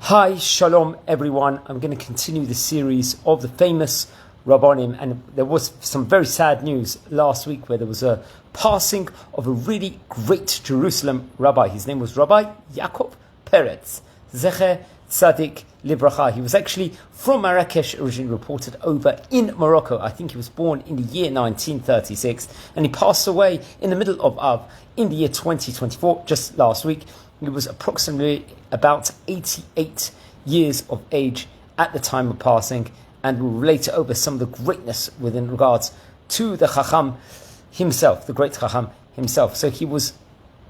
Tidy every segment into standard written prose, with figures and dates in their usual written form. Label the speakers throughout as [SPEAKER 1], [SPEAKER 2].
[SPEAKER 1] Hi, shalom everyone. I'm going to continue the series of the famous Rabbonim, and there was some very sad news last week where there was a passing of a really great Jerusalem rabbi. His name was Rabbi Yaakov Peretz, Zecher Tzadik Livracha. He was actually from Marrakesh, originally reported over in Morocco. I think he was born in the year 1936, and he passed away in the middle of Av in the year 2024, just last week. He was approximately about 88 years of age at the time of passing, and will relate over some of the greatness within regards to the Chacham himself, the great Chacham himself. So he was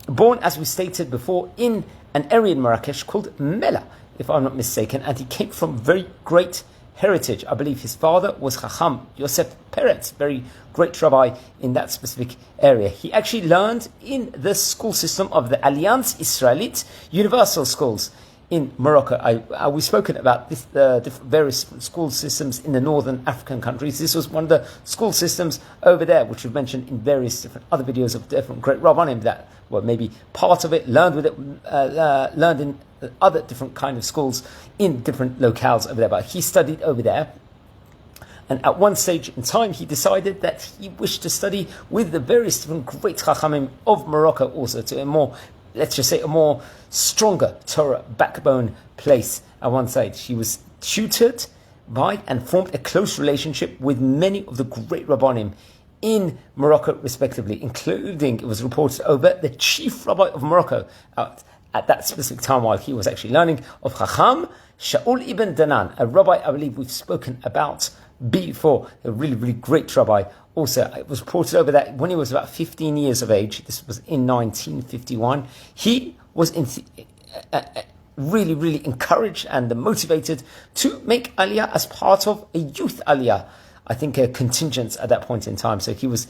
[SPEAKER 1] born, as we stated before, in an area in Marrakesh called Mela, if I'm not mistaken, and he came from very great heritage. I believe his father was Chacham Yosef Peretz, very great rabbi in that specific area. He actually learned in the school system of the Alliance Israelite Universal Schools in Morocco. We've spoken about this, various school systems in the northern African countries. This was one of the school systems over there, which we've mentioned in various different other videos of different great rabbanim that were maybe part of it, learned with it, learned in other different kind of schools in different locales over there. But he studied over there. And at one stage in time, he decided that he wished to study with the various different great Chachamim of Morocco also, to a more, let's just say, a more stronger Torah backbone place at one side. He was tutored by and formed a close relationship with many of the great Rabbanim in Morocco, respectively, including, it was reported over, the chief rabbi of Morocco at that specific time while he was actually learning of Chacham Shaul ibn Danan, a rabbi I believe we've spoken about before, a really, really great rabbi. Also, it was reported over that when he was about 15 years of age, this was in 1951, he was really, really encouraged and motivated to make Aliyah as part of a youth Aliyah, I think a contingent at that point in time. So he was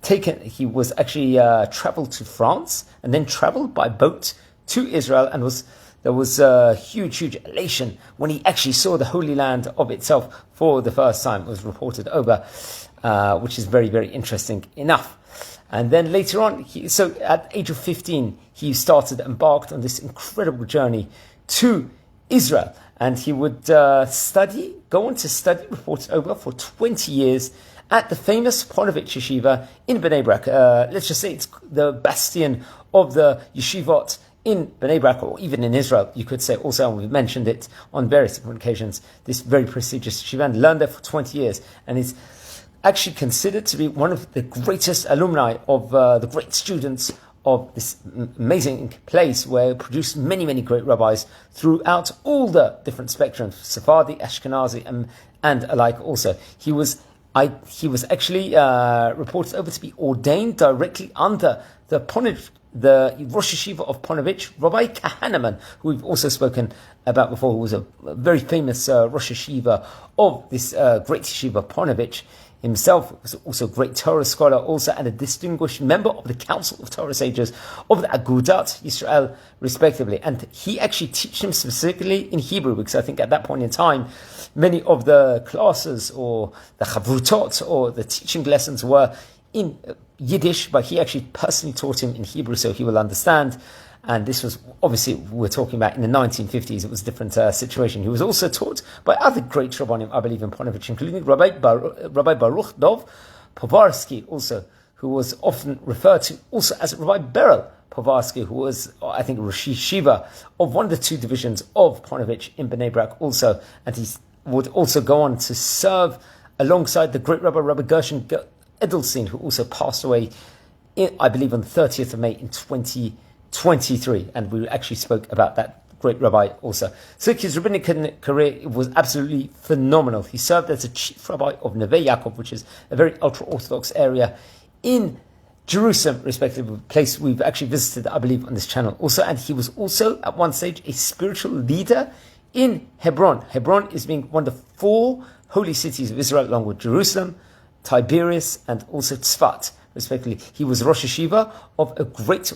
[SPEAKER 1] actually traveled to France and then traveled by boat to Israel, and there was a huge elation when he actually saw the Holy Land of itself for the first time. It was reported over, which is very, very interesting enough. And then later on, so at the age of 15, he embarked on this incredible journey to Israel. And he would go on to study, reported over, for 20 years at the famous Ponevezh Yeshiva in Bnei Brak. Let's just say it's the bastion of the yeshivot in Bnei Brak, or even in Israel, you could say also, and we've mentioned it on various different occasions, this very prestigious yeshiva, and learned there for 20 years, and is actually considered to be one of the greatest alumni of the great students of this amazing place, where it produced many, many great rabbis throughout all the different spectrums, Sephardi, Ashkenazi, and alike also. He was actually reported over to be ordained directly under the Rosh Yeshiva of Ponevezh, Rabbi Kahanaman, who we've also spoken about before, who was a very famous Rosh Yeshiva of this great Yeshiva Ponevezh. Himself was also a great Torah scholar, also, and a distinguished member of the Council of Torah Sages of the Agudat Yisrael, respectively. And he actually taught him specifically in Hebrew, because I think at that point in time, many of the classes or the chavrutot or the teaching lessons were in Yiddish, but he actually personally taught him in Hebrew, so he will understand. And this was, obviously, we're talking about in the 1950s, it was a different situation. He was also taught by other great Rabbanim, I believe, in Ponevezh, including Rabbi Baruch Dov Povarsky, also, who was often referred to also as Rabbi Beryl Povarsky, who was, I think, Rosh Yeshiva of one of the two divisions of Ponevezh in Bnei Brak also. And he would also go on to serve alongside the great Rabbi Gershon Edelstein, who also passed away, I believe, on the 30th of May in 2023, and we actually spoke about that great rabbi also. So his rabbinic career was absolutely phenomenal. He served as a chief rabbi of Neve Yaakov, which is a very ultra-Orthodox area in Jerusalem, respectively, a place we've actually visited, I believe, on this channel also. And he was also, at one stage, a spiritual leader in Hebron. Hebron is being one of the 4 holy cities of Israel, along with Jerusalem, Tiberias, and also Tzfat, respectively. He was Rosh Yeshiva of a great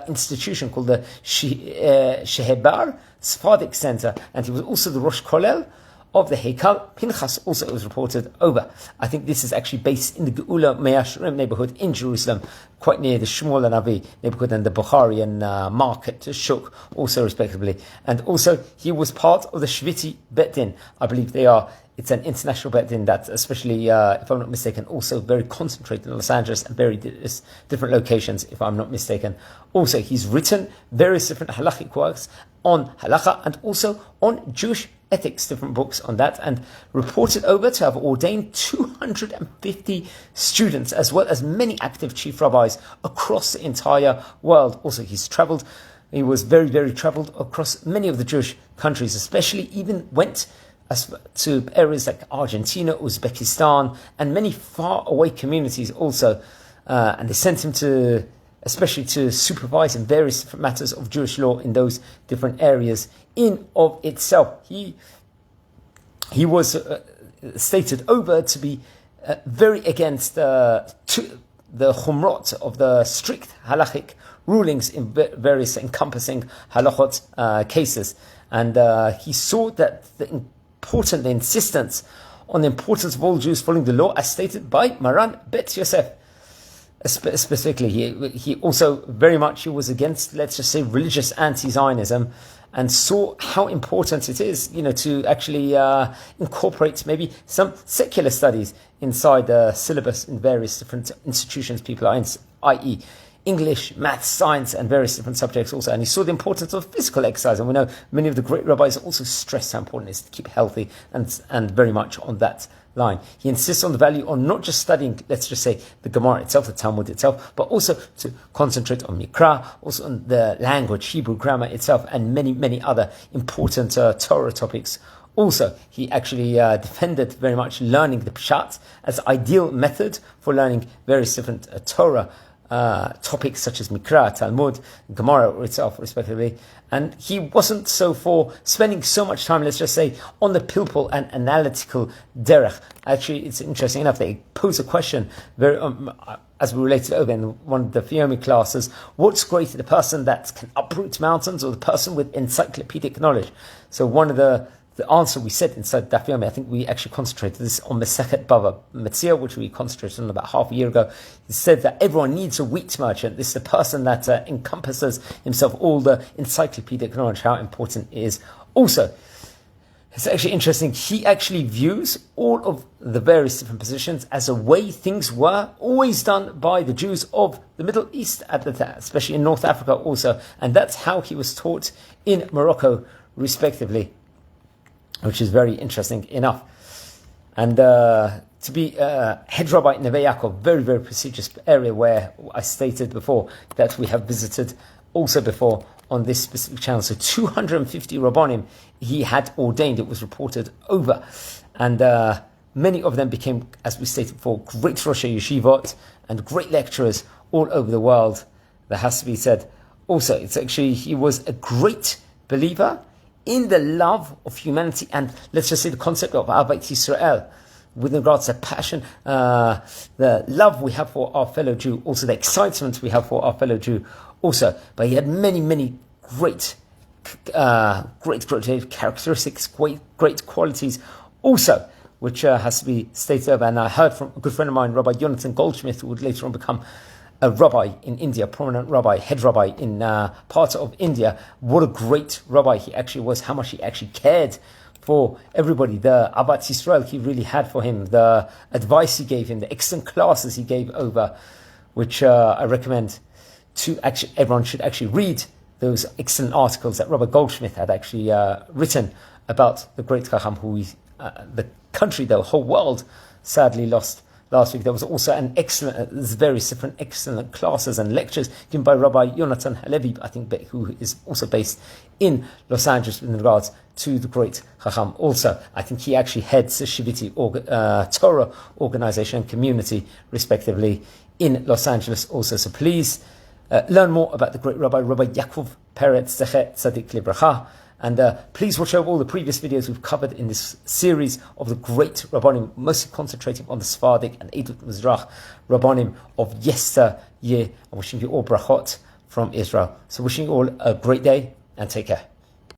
[SPEAKER 1] institution called the Shehebar Sephardic Center, and he was also the Rosh Kollel of the Heikal. Pinchas also was reported over. I think this is actually based in the Geula Me'ashrim neighborhood in Jerusalem, quite near the Shmuel and Avi neighborhood and the Bukharian market, Shuk, also respectively. And also, he was part of the Shviti Bet Din. I believe it's an international Bet Din that, especially, if I'm not mistaken, also very concentrated in Los Angeles and very different locations, if I'm not mistaken. Also, he's written various different halachic works on halacha and also on Jewish ethics, different books on that, and reported over to have ordained 250 students, as well as many active chief rabbis across the entire world. Also, he was very, very traveled across many of the Jewish countries, especially even went to areas like Argentina, Uzbekistan, and many far away communities also. And they sent him especially to supervise in various different matters of Jewish law in those different areas in of itself. He was stated over to be very against the chumrot of the strict halachic rulings in various encompassing halachot cases. And he saw that the insistence on the importance of all Jews following the law as stated by Maran Bet Yosef. Specifically, he also very much was against, let's just say, religious anti-Zionism, and saw how important it is, to actually incorporate maybe some secular studies inside the syllabus in various different institutions people are in, i.e. English, maths, science, and various different subjects also. And he saw the importance of physical exercise, and we know many of the great rabbis also stress how important it is to keep healthy, and very much on that line. He insists on the value on not just studying, let's just say, the Gemara itself, the Talmud itself, but also to concentrate on Mikra, also on the language, Hebrew grammar itself, and many, many other important Torah topics. Also, he actually defended very much learning the Pshat as ideal method for learning various different Torah topics such as Mikra, Talmud, Gemara itself, respectively. And he wasn't so for spending so much time, let's just say, on the pilpul and analytical derech. Actually, it's interesting enough, they pose a question, very, as we related over in one of the Fiomi classes, what's greater, the person that can uproot mountains or the person with encyclopedic knowledge? So one of the answer we said inside Daf Yomi, I think we actually concentrated this on Mesechet Bava Metzia, which we concentrated on about half a year ago. He said that everyone needs a wheat merchant. This is the person that encompasses himself all the encyclopedic knowledge, how important it is. Also, it's actually interesting, he actually views all of the various different positions as a way things were always done by the Jews of the Middle East at the time, especially in North Africa also. And that's how he was taught in Morocco, respectively, which is very interesting enough. And to be head rabbi in Rabbi Yaakov, very, very prestigious area where I stated before that we have visited also before on this specific channel. So 250 rabbanim he had ordained, it was reported over. And many of them became, as we stated before, great Roshei Yeshivot and great lecturers all over the world. That has to be said. Also, it's actually, he was a great believer in the love of humanity, and let's just say the concept of Ahavas Yisrael, with regards to passion, the love we have for our fellow Jew, also the excitement we have for our fellow Jew, also. But he had many, many great characteristics, great qualities, also, which has to be stated over. And I heard from a good friend of mine, Rabbi Jonathan Goldsmith, who would later on become a rabbi in India, prominent rabbi, head rabbi in parts of India. What a great rabbi he actually was, how much he actually cared for everybody, the Ahavas Yisrael he really had for him, the advice he gave him, the excellent classes he gave over, which I recommend to actually, everyone should actually read those excellent articles that Rabbi Goldsmith had actually written about the great Chacham who the country, the whole world, sadly lost last week. There was also an excellent, various different excellent classes and lectures given by Rabbi Yonatan Halevi, I think, who is also based in Los Angeles in regards to the great Chacham. Also, I think he actually heads the Shiviti Torah organization and community, respectively, in Los Angeles also. So please learn more about the great Rabbi Yaakov Peretz, Zechet Tzadik Libracha. And please watch over all the previous videos we've covered in this series of the great Rabbanim, mostly concentrating on the Sephardic and Edut Mizrach Rabbanim of yesteryear. I'm wishing you all brachot from Israel. So wishing you all a great day and take care.